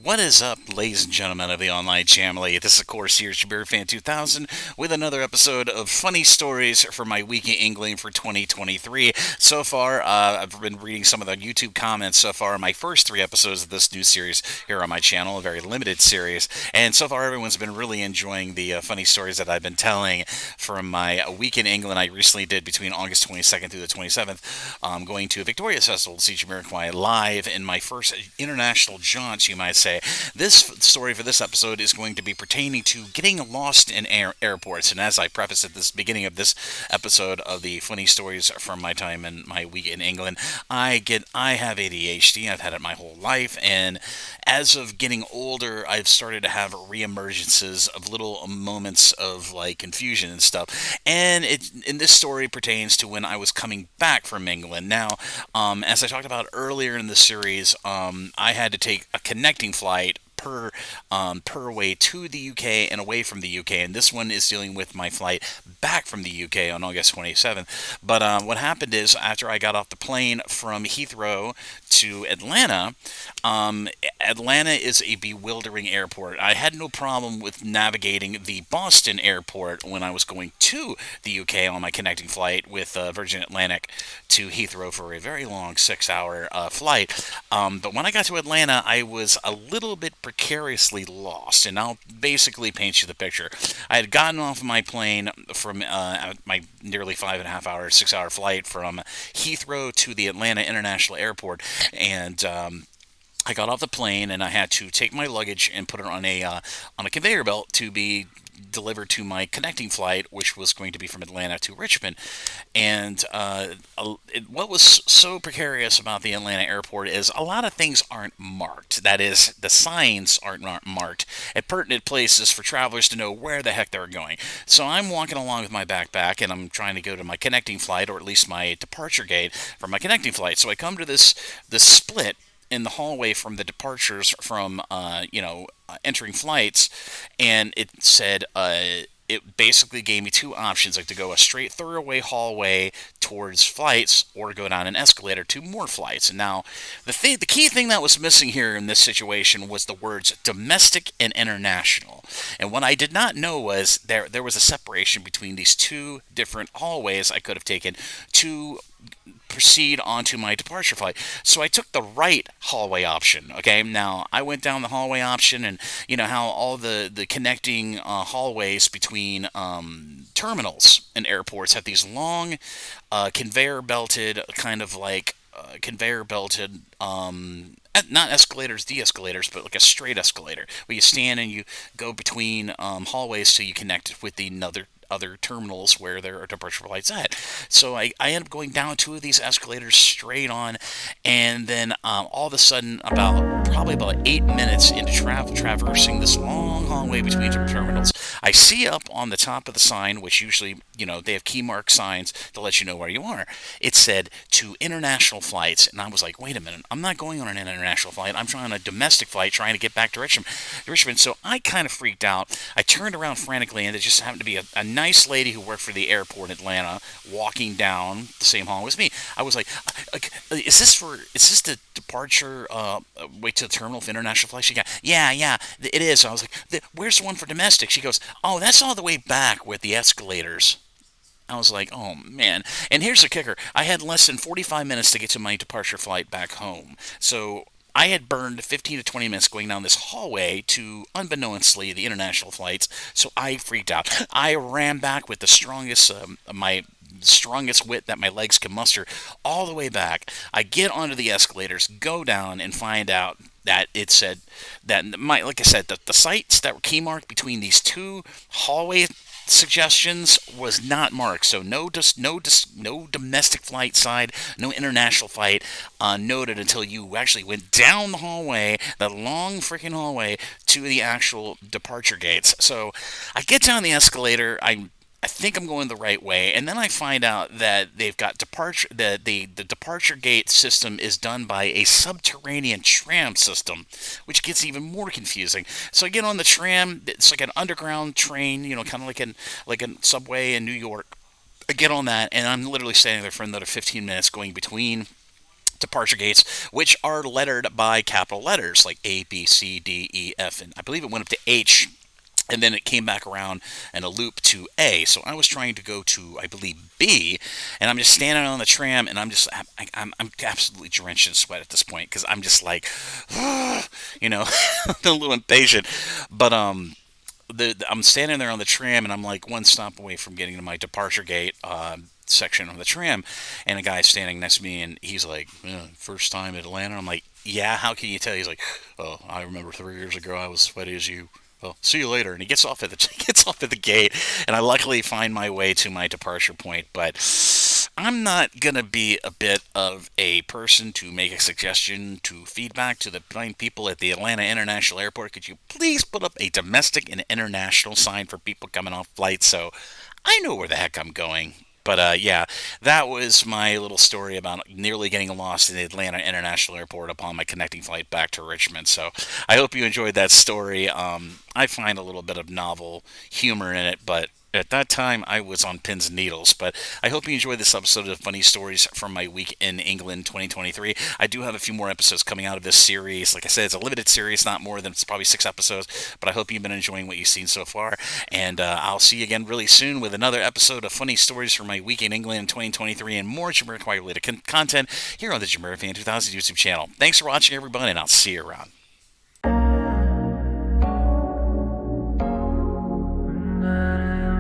What is up, ladies and gentlemen of the online family? This is, of course, your Jamiroquai 2000 with another episode of funny stories for my week in England for 2023. So far, I've been reading some of the YouTube comments so far on my first three episodes of this new series here on my channel, a very limited series. And so far, everyone's been really enjoying the funny stories that I've been telling from my week in England I recently did between August 22nd through the 27th, going to Victoria's Festival to see Jamiroquai live in my first international jaunt, you might say. This story for this episode is going to be pertaining to getting lost in airports. And as I preface at this beginning of this episode of the funny stories from my time and my week in England, I have ADHD. I've had it my whole life, and as of getting older, I've started to have reemergences of little moments of like confusion and stuff. And this story pertains to when I was coming back from England. Now, as I talked about earlier in the series, I had to take a connecting flight per way to the UK and away from the UK, and this one is dealing with my flight back from the UK on August 27th. But what happened is, after I got off the plane from Heathrow to Atlanta, Atlanta is a bewildering airport. I had no problem with navigating the Boston airport when I was going to the UK on my connecting flight with Virgin Atlantic to Heathrow for a very long 6-hour flight. But when I got to Atlanta, I was a little bit precariously lost, and I'll basically paint you the picture. I had gotten off of my plane from my nearly 5.5 hour, 6-hour flight from Heathrow to the Atlanta International Airport, and I got off the plane and I had to take my luggage and put it on a conveyor belt to be delivered to my connecting flight, which was going to be from Atlanta to Richmond. And what was so precarious about the Atlanta airport is a lot of things aren't marked. That is, the signs aren't marked at pertinent places for travelers to know where the heck they're going. So I'm walking along with my backpack and I'm trying to go to my connecting flight, or at least my departure gate for my connecting flight. So I come to this split in the hallway from the departures from entering flights, and it said it basically gave me two options, like to go a straight thoroughway hallway towards flights or go down an escalator to more flights. And now the key thing that was missing here in this situation was the words domestic and international. And what I did not know was there was a separation between these two different hallways I could have taken to proceed onto my departure flight. So I took the right hallway option. Okay, now I went down the hallway option, and you know how all the connecting hallways between terminals and airports have these long conveyor belted kind of like conveyor belted not escalators, de-escalators, but like a straight escalator where you stand and you go between hallways so you connect with the other terminals where there are departure flights at. So I ended up going down two of these escalators straight on, and then all of a sudden, probably about 8 minutes into traversing this long hallway between two terminals, I see up on the top of the sign, which usually, they have key mark signs to let you know where you are. It said to international flights, and I was like, wait a minute, I'm not going on an international flight. I'm trying a domestic flight, trying to get back to Richmond. So I kind of freaked out. I turned around frantically, and there just happened to be a nice lady who worked for the airport in Atlanta walking down the same hall as me. I was like, is this the departure way to the terminal for international flight? She got, yeah, it is. So I was like, where's the one for domestic? She goes, oh, that's all the way back with the escalators. I was like, oh man. And here's the kicker. I had less than 45 minutes to get to my departure flight back home. So I had burned 15 to 20 minutes going down this hallway to, unbeknownstly, the international flights. So I freaked out. I ran back with the strongest, my strongest wit that my legs could muster, all the way back. I get onto the escalators, go down, and find out that it said that like I said, the sites that were key marked between these two hallway suggestions was not marked. So no domestic flight side, no international flight noted until you actually went down the hallway, the long freaking hallway, to the actual departure gates. So I get down the escalator. I think I'm going the right way, and then I find out that they've got departure. The departure gate system is done by a subterranean tram system, which gets even more confusing. So I get on the tram. It's like an underground train, kind of like a subway in New York. I get on that, and I'm literally standing there for another 15 minutes, going between departure gates, which are lettered by capital letters like A, B, C, D, E, F, and I believe it went up to H, and then it came back around in a loop to A. So I was trying to go to, I believe, B, and I'm just standing on the tram, and I'm absolutely drenched in sweat at this point because I'm just like, you know, a little impatient. But I'm standing there on the tram, and I'm like one stop away from getting to my departure gate. Section of the tram, and a guy standing next to me, and he's like, first time in Atlanta. I'm like, yeah, how can you tell? He's like, oh, I remember 3 years ago I was sweaty as you. Well, see you later. And he gets off at the gets off at the gate, and I luckily find my way to my departure point. But I'm not gonna be a bit of a person to make a suggestion to feedback to the fine people at the Atlanta International Airport. Could you please put up a domestic and international sign for people coming off flights so I know where the heck I'm going? But yeah, that was my little story about nearly getting lost in the Atlanta International Airport upon my connecting flight back to Richmond. So I hope you enjoyed that story. I find a little bit of novel humor in it, but at that time I was on pins and needles. But I hope you enjoyed this episode of Funny Stories from my week in England 2023. I do have a few more episodes coming out of this series. Like I said, it's a limited series, not more than it's probably 6 episodes. But I hope you've been enjoying what you've seen so far. And I'll see you again really soon with another episode of Funny Stories from my week in England in 2023 and more Jamiroquai related content here on the Jamiroquai Fan 2000 YouTube channel. Thanks for watching, everybody, and I'll see you around.